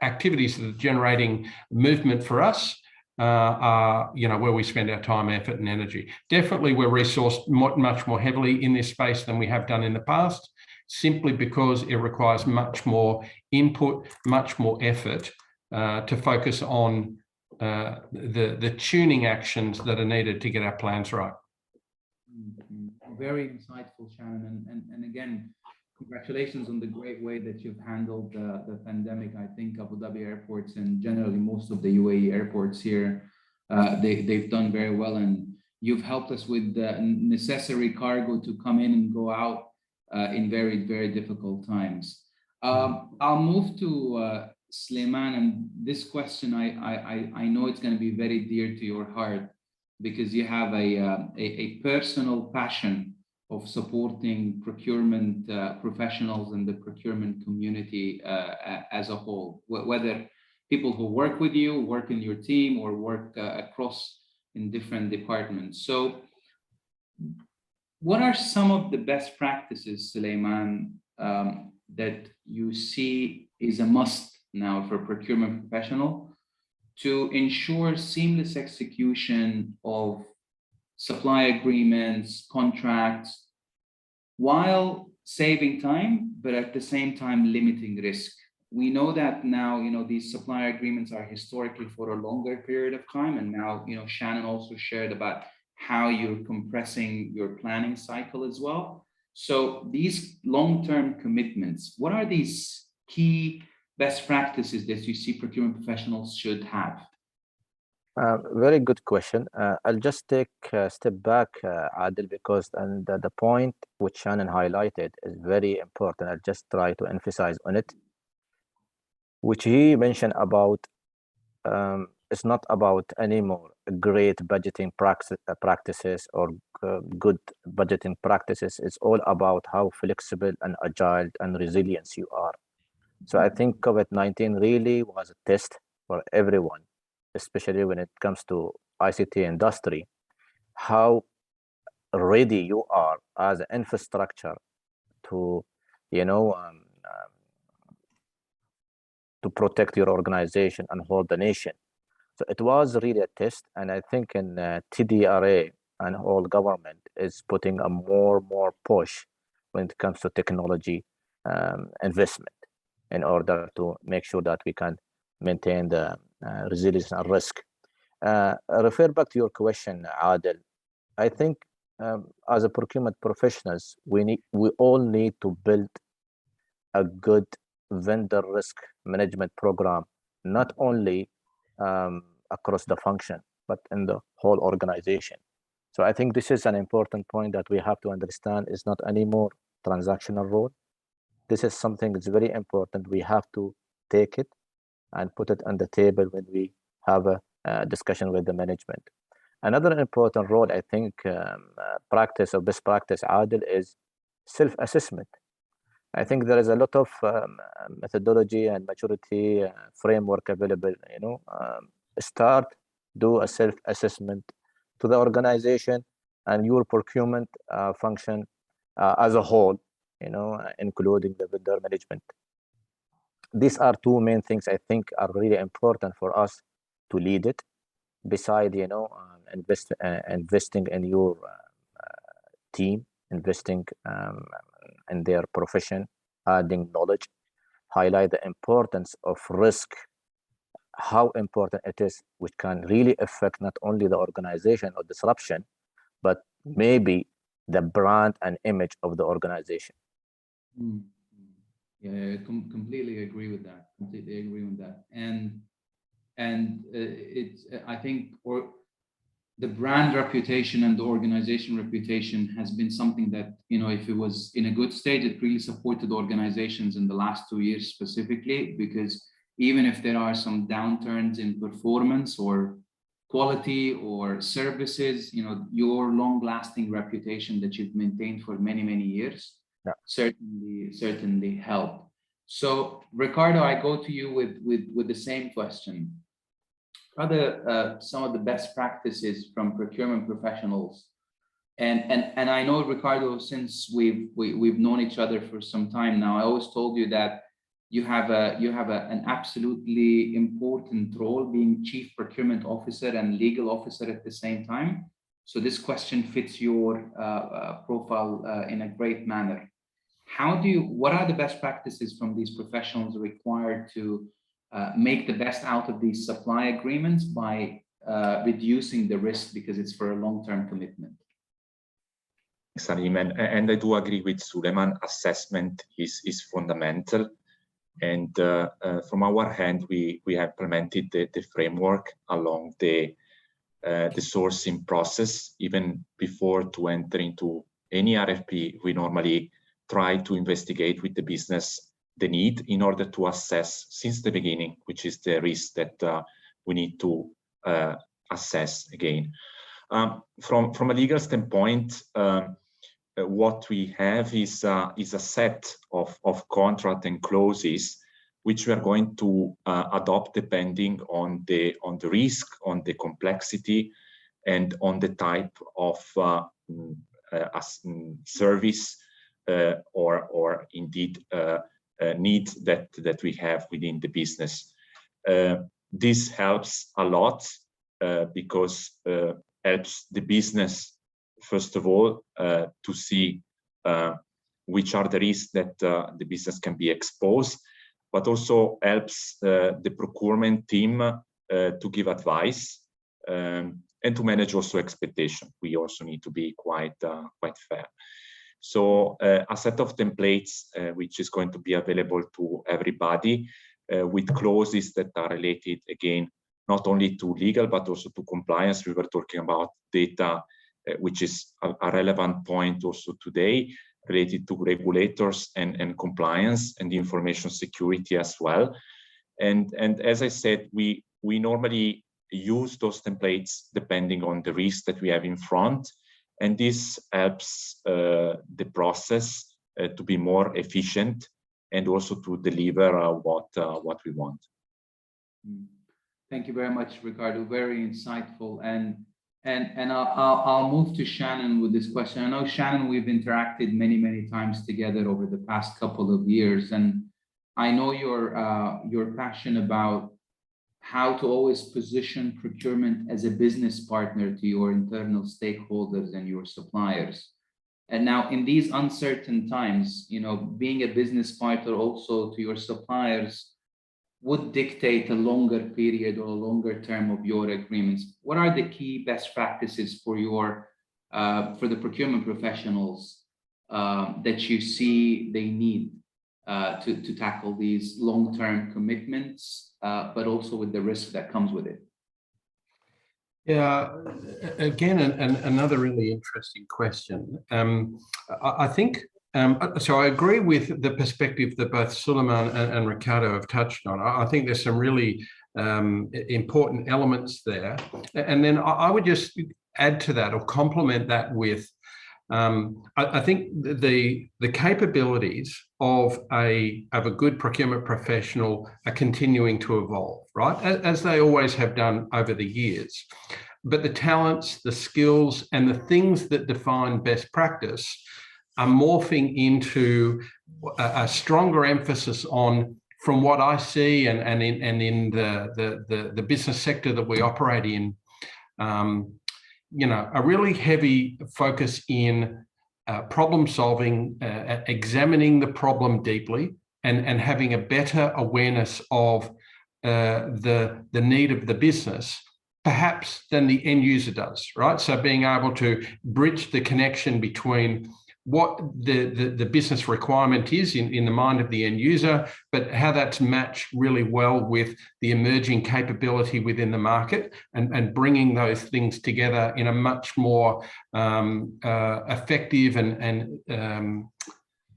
activities that are generating movement for us, are, you know, where we spend our time, effort, and energy. Definitely, we're resourced much more heavily in this space than we have done in the past, simply because it requires much more input, much more effort to focus on the tuning actions that are needed to get our plans right. Very insightful, Shannon. And again, Congratulations on the great way that you've handled the pandemic. I think Abu Dhabi airports and generally most of the UAE airports here, they've done very well, and you've helped us with the necessary cargo to come in and go out in very, very difficult times. I'll move to Sulaiman, and this question, I know it's going to be very dear to your heart because you have a personal passion of supporting procurement professionals and the procurement community as a whole, whether people who work with you, work in your team, or work across in different departments. So what are some of the best practices, Sulaiman, that you see is a must now for procurement professional to ensure seamless execution of supply agreements, contracts, while saving time, but at the same time limiting risk? We know that now, these supply agreements are historically for a longer period of time. And now, Shannon also shared about how you're compressing your planning cycle as well. So these long-term commitments, what are these key best practices that you see procurement professionals should have? Very good question. I'll just take a step back, Adil, because the point which Shannon highlighted is very important. I'll just try to emphasize on it, which he mentioned about it's not about anymore great budgeting practices or good budgeting practices. It's all about how flexible and agile and resilient you are. So I think COVID-19 really was a test for everyone, especially when it comes to ICT industry, how ready you are as an infrastructure to, to protect your organization and hold the nation. So it was really a test, and I think in TDRA and whole government is putting a more push when it comes to technology investment in order to make sure that we can maintain the resilience and risk. Refer back to your question, Adel. I think as a procurement professionals, we all need to build a good vendor risk management program, not only across the function, but in the whole organization. So I think this is an important point that we have to understand. Is not anymore transactional role. This is something that's very important. We have to take it and put it on the table when we have a discussion with the management. Another important role, I think, practice or best practice, Adil, is self-assessment. I think there is a lot of methodology and maturity framework available. Do a self-assessment to the organization and your procurement function as a whole, including the vendor management. These are two main things I think are really important for us to lead it. Beside, investing in your team, investing in their profession, adding knowledge, highlight the importance of risk, how important it is, which can really affect not only the organization or disruption, but maybe the brand and image of the organization. Yeah, completely agree with that. Completely agree with that. And it's, I think, the brand reputation and the organization reputation has been something that, if it was in a good state, it really supported organizations in the last 2 years specifically, because even if there are some downturns in performance or quality or services, your long-lasting reputation that you've maintained for many, many years, certainly help. So Ricardo, I go to you with the same question. What are some of the best practices from procurement professionals? And I know, Ricardo, since we've known each other for some time now, I always told you that you have an absolutely important role, being Chief Procurement Officer and Legal Officer at the same time. So this question fits your profile in a great manner. What are the best practices from these professionals required to make the best out of these supply agreements by reducing the risk, because it's for a long-term commitment? Salim, and I do agree with Suleiman. Assessment is fundamental, and from our hand, we have implemented the framework along the sourcing process. Even before to enter into any RFP, we normally try to investigate with the business the need in order to assess since the beginning, which is the risk that we need to assess again. From a legal standpoint, what we have is a set of contract and clauses which we are going to adopt depending on the risk, on the complexity, and on the type of service or indeed needs that we have within the business. This helps a lot because helps the business, first of all, to see which are the risks that the business can be exposed, but also helps the procurement team to give advice and to manage also expectation. We also need to be quite fair. So a set of templates which is going to be available to everybody with clauses that are related again not only to legal but also to compliance. We were talking about data, which is a relevant point also today, related to regulators and compliance and information security as well. And as I said, we normally use those templates depending on the risk that we have in front, and this helps the process to be more efficient and also to deliver what we want. Thank you very much, Ricardo. Very insightful. And I'll move to Shannon with this question. I know, Shannon, we've interacted many times together over the past couple of years, and I know your passion about how to always position procurement as a business partner to your internal stakeholders and your suppliers. And now, in these uncertain times, you know, being a business partner also to your suppliers would dictate a longer period or a longer term of your agreements. What are the key best practices for your for the procurement professionals that you see they need to tackle these long-term commitments, but also with the risk that comes with it? Yeah, again, another really interesting question. I think, so I agree with the perspective that both Suleiman and Ricardo have touched on. I think there's some really important elements there. And then I would just add to that or complement that with, I think the capabilities of a good procurement professional are continuing to evolve, right? As they always have done over the years. But the talents, the skills, and the things that define best practice are morphing into a stronger emphasis on, from what I see and in the business sector that we operate in, you know, a really heavy focus in problem solving, examining the problem deeply, and having a better awareness of the need of the business, perhaps than the end user does, right? So being able to bridge the connection between what the business requirement is in the mind of the end user, but how that's matched really well with the emerging capability within the market, and bringing those things together in a much more effective and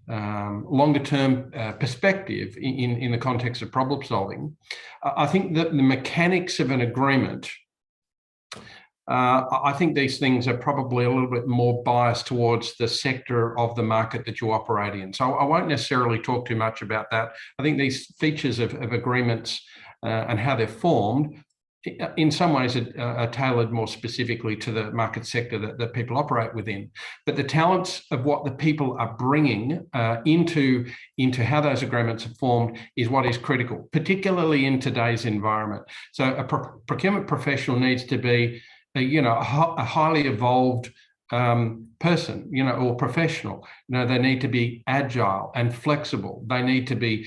longer term perspective in the context of problem solving. I think that the mechanics of an agreement, I think these things are probably a little bit more biased towards the sector of the market that you operate in. So I won't necessarily talk too much about that. I think these features of agreements and how they're formed, in some ways are tailored more specifically to the market sector that people operate within. But the talents of what the people are bringing into how those agreements are formed is what is critical, particularly in today's environment. So a procurement professional needs to be a highly evolved person, or professional. They need to be agile and flexible. They need to be,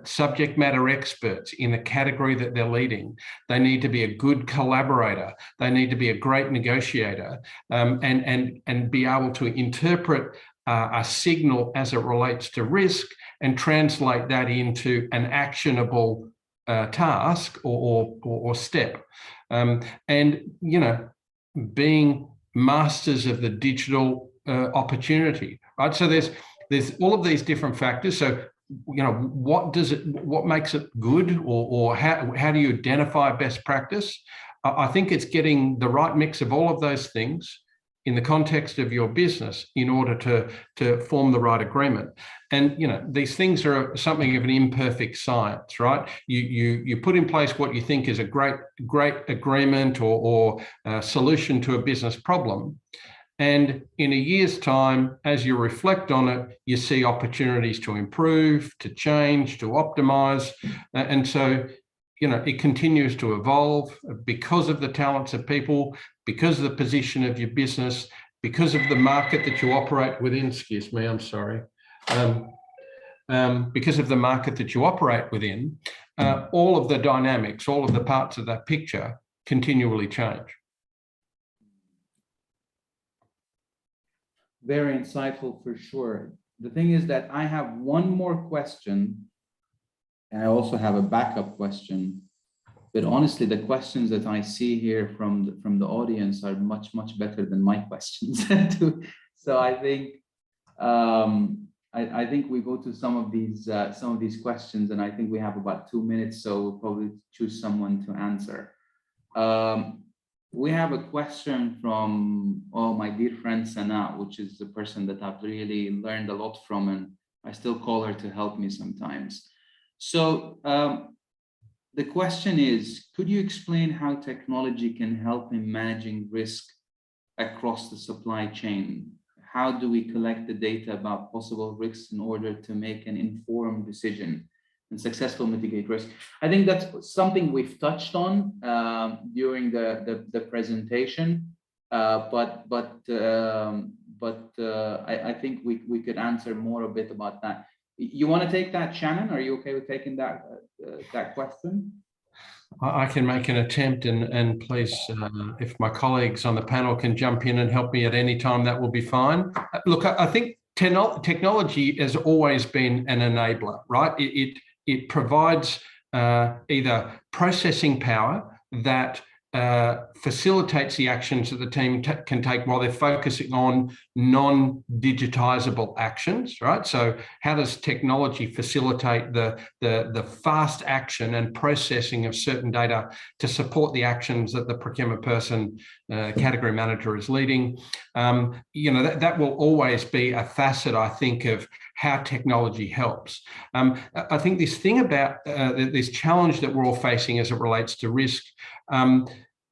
subject matter experts in the category that they're leading. They need to be a good collaborator. They need to be a great negotiator, and be able to interpret a signal as it relates to risk and translate that into an actionable task or step. And being masters of the digital opportunity, right? So there's all of these different factors. So what makes it good, or how do you identify best practice? I think it's getting the right mix of all of those things in the context of your business in order to form the right agreement. And these things are something of an imperfect science, right? You put in place what you think is a great agreement or a solution to a business problem. And in a year's time, as you reflect on it, you see opportunities to improve, to change, to optimize. And so, it continues to evolve because of the talents of people, because of the position of your business, because of the market that you operate within. Excuse me, I'm sorry. Because of the market that you operate within, all of the dynamics, all of the parts of that picture continually change. Very insightful for sure. The thing is that I have one more question, and I also have a backup question. But honestly, the questions that I see here from the audience are much better than my questions. So I think I think we go to some of these questions, and I think we have about 2 minutes, so we'll probably choose someone to answer. We have a question from my dear friend Sana, which is the person that I've really learned a lot from, and I still call her to help me sometimes. So the question is, could you explain how technology can help in managing risk across the supply chain? How do we collect the data about possible risks in order to make an informed decision and successfully mitigate risk? I think that's something we've touched on during the presentation, but I think we could answer more a bit about that. You want to take that, Shannon? Are you okay with taking that question? I can make an attempt, and please, if my colleagues on the panel can jump in and help me at any time, that will be fine. Look, I think technology has always been an enabler, right? It provides either processing power that facilitates the actions that the team can take while they're focusing on non-digitizable actions, right? So how does technology facilitate the fast action and processing of certain data to support the actions that the procurement person, category manager is leading? That will always be a facet, I think, of how technology helps. I think this thing about this challenge that we're all facing as it relates to risk,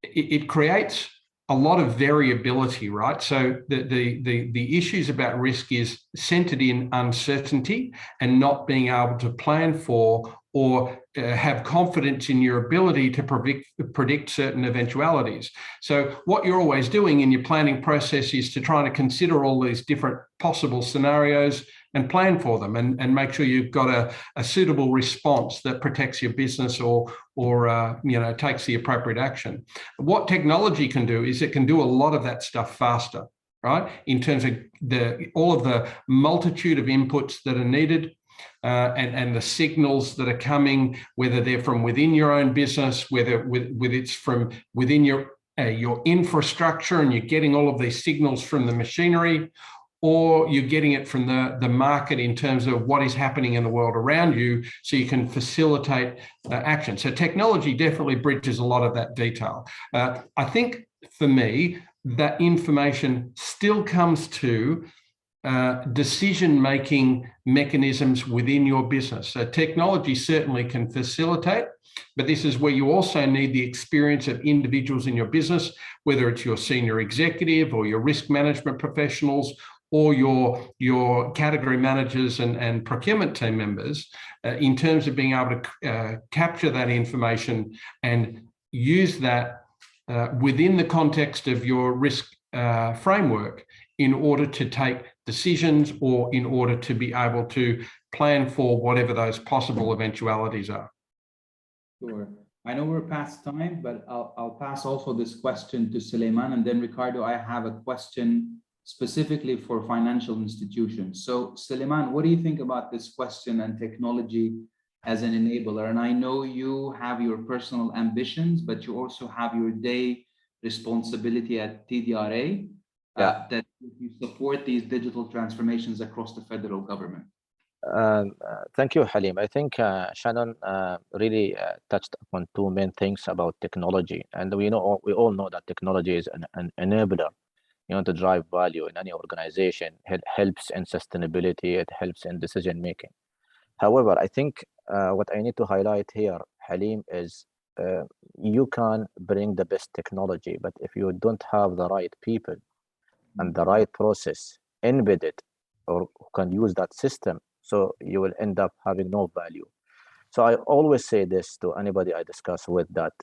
it creates a lot of variability, right? So the issues about risk is centered in uncertainty and not being able to plan for or have confidence in your ability to predict certain eventualities. So what you're always doing in your planning process is to try to consider all these different possible scenarios and plan for them and make sure you've got a suitable response that protects your business or takes the appropriate action. What technology can do is it can do a lot of that stuff faster, right? In terms of all of the multitude of inputs that are needed, and the signals that are coming, whether they're from within your own business, whether it's from within your infrastructure, and you're getting all of these signals from the machinery, or you're getting it from the market in terms of what is happening in the world around you, so you can facilitate action. So technology definitely bridges a lot of that detail. I think for me, that information still comes to decision-making mechanisms within your business. So technology certainly can facilitate, but this is where you also need the experience of individuals in your business, whether it's your senior executive or your risk management professionals or your category managers and procurement team members, in terms of being able to capture that information and use that within the context of your risk framework in order to take decisions or in order to be able to plan for whatever those possible eventualities are. Sure. I know we're past time, but I'll pass also this question to Suleiman, and then Ricardo, I have a question specifically for financial institutions. So Suleiman, what do you think about this question and technology as an enabler? And I know you have your personal ambitions, but you also have your day responsibility at TDRA, that you support these digital transformations across the federal government. Thank you, Halim. I think Shannon really touched upon two main things about technology, and we all know that technology is an enabler, to drive value in any organization. It helps in sustainability. It helps in decision making. However, I think what I need to highlight here, Halim, is you can bring the best technology, but if you don't have the right people and the right process embedded or who can use that system, so you will end up having no value. So I always say this to anybody I discuss with, that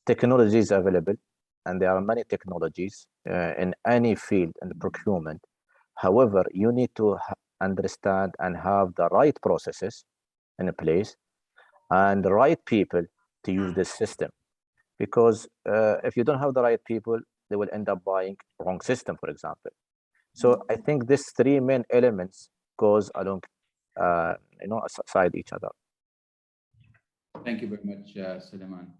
technology is available, and there are many technologies in any field in procurement. However, you need to understand and have the right processes in place and the right people to use this system. Because if you don't have the right people, they will end up buying wrong system, for example. So I think these three main elements goes along, aside each other. Thank you very much, Suleiman.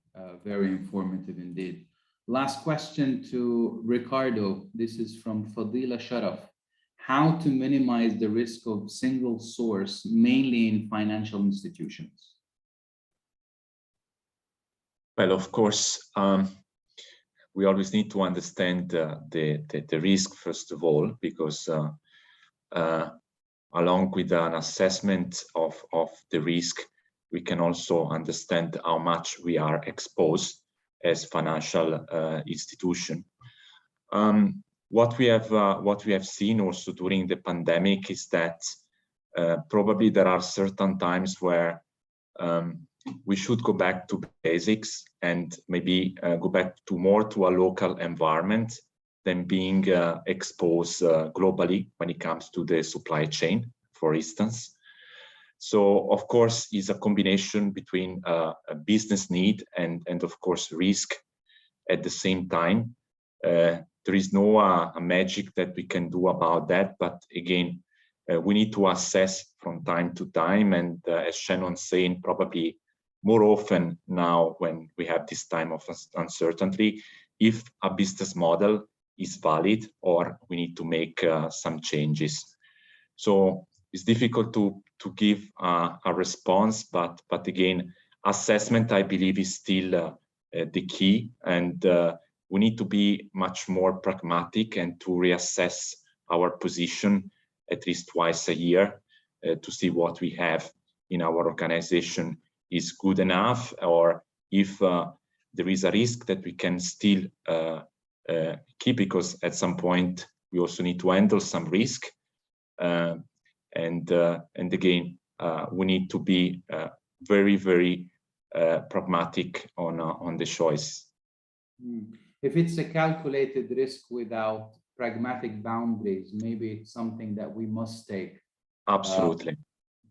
Very informative indeed. Last question to Ricardo. This is from Fadila Sharaf. How to minimize the risk of single source, mainly in financial institutions? Well, of course, we always need to understand the risk, first of all, because along with an assessment of the risk, we can also understand how much we are exposed as financial institution. What we have seen also during the pandemic is that probably there are certain times where we should go back to basics and maybe go back to a local environment than being exposed globally when it comes to the supply chain, for instance. So, of course, it's a combination between a business need and of course, risk at the same time. There is no a magic that we can do about that. But again, we need to assess from time to time. And as Shannon's saying, probably more often now when we have this time of uncertainty, if a business model is valid or we need to make some changes. So it's difficult to give a response, but again, assessment, I believe, is still the key, and we need to be much more pragmatic and to reassess our position at least twice a year to see what we have in our organization is good enough, or if there is a risk that we can still keep, because at some point we also need to handle some risk. And again, we need to be very, very pragmatic on the choice. If it's a calculated risk without pragmatic boundaries, maybe it's something that we must take. Absolutely.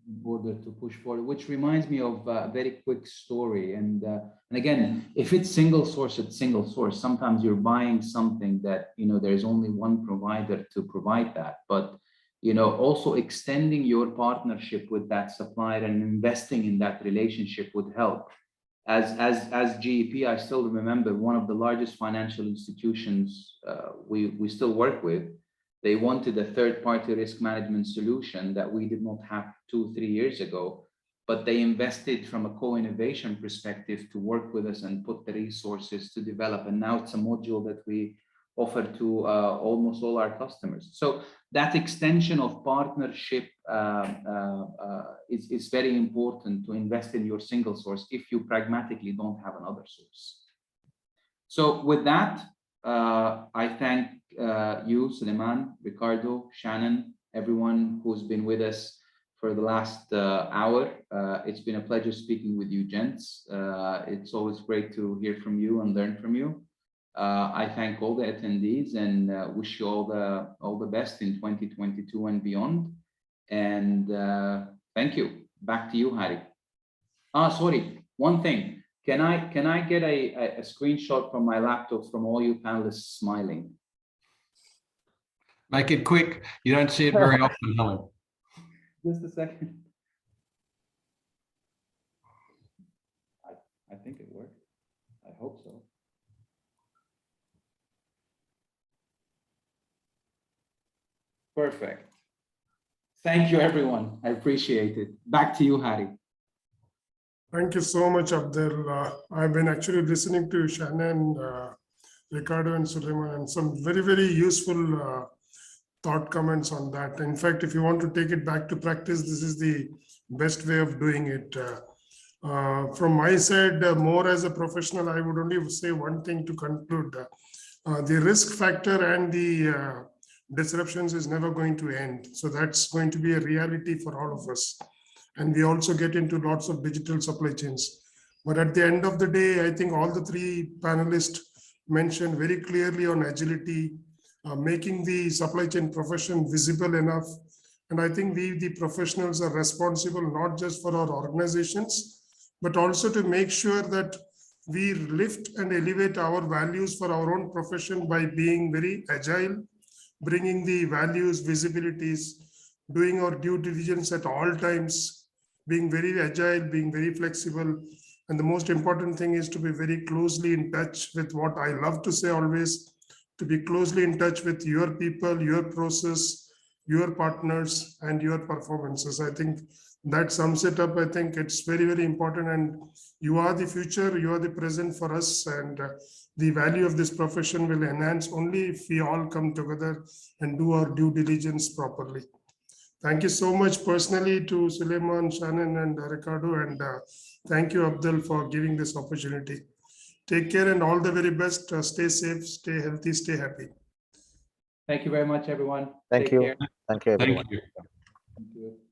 In order to push forward, which reminds me of a very quick story. And again, if it's single source, it's single source. Sometimes you're buying something that, there's only one provider to provide that. But, also extending your partnership with that supplier and investing in that relationship would help. As GEP, I still remember one of the largest financial institutions we still work with. They wanted a third-party risk management solution that we did not have 2-3 years ago, but they invested from a co-innovation perspective to work with us and put the resources to develop. And now it's a module that we offer to almost all our customers. So that extension of partnership is very important to invest in your single source if you pragmatically don't have another source. So with that, I thank you, Suleiman, Ricardo, Shannon, everyone who's been with us for the last hour. It's been a pleasure speaking with you, gents. It's always great to hear from you and learn from you. I thank all the attendees and wish you all the best in 2022 and beyond. And thank you. Back to you, Hari. Sorry, one thing. Can I get a screenshot from my laptop from all you panelists smiling? Make it quick. You don't see it very often, Halim. Just a second. I think it worked. I hope so. Perfect. Thank you, everyone. I appreciate it. Back to you, Hari. Thank you so much, Abdel. I've been actually listening to Shannon, Ricardo, and Suleiman, and some very, very useful thought comments on that. In fact, if you want to take it back to practice, this is the best way of doing it. From my side, more as a professional, I would only say one thing to conclude. The risk factor and the disruptions is never going to end. So that's going to be a reality for all of us. And we also get into lots of digital supply chains. But at the end of the day, I think all the three panelists mentioned very clearly on agility, making the supply chain profession visible enough. And I think we, the professionals, are responsible not just for our organizations, but also to make sure that we lift and elevate our values for our own profession by being very agile, bringing the values, visibilities, doing our due diligence at all times, being very agile, being very flexible. And the most important thing is to be very closely in touch with what I love to say always, to be closely in touch with your people, your process, your partners, and your performances. I think that sums it up. I think it's very, very important. And you are the future, you are the present for us. And the value of this profession will enhance only if we all come together and do our due diligence properly. Thank you so much personally to Suleiman, Shannon, and Ricardo. And thank you, Abdel, for giving this opportunity. Take care and all the very best. Stay safe, stay healthy, stay happy. Thank you very much, everyone. Thank Take you. care. Thank you, everyone. Thank you. Thank you.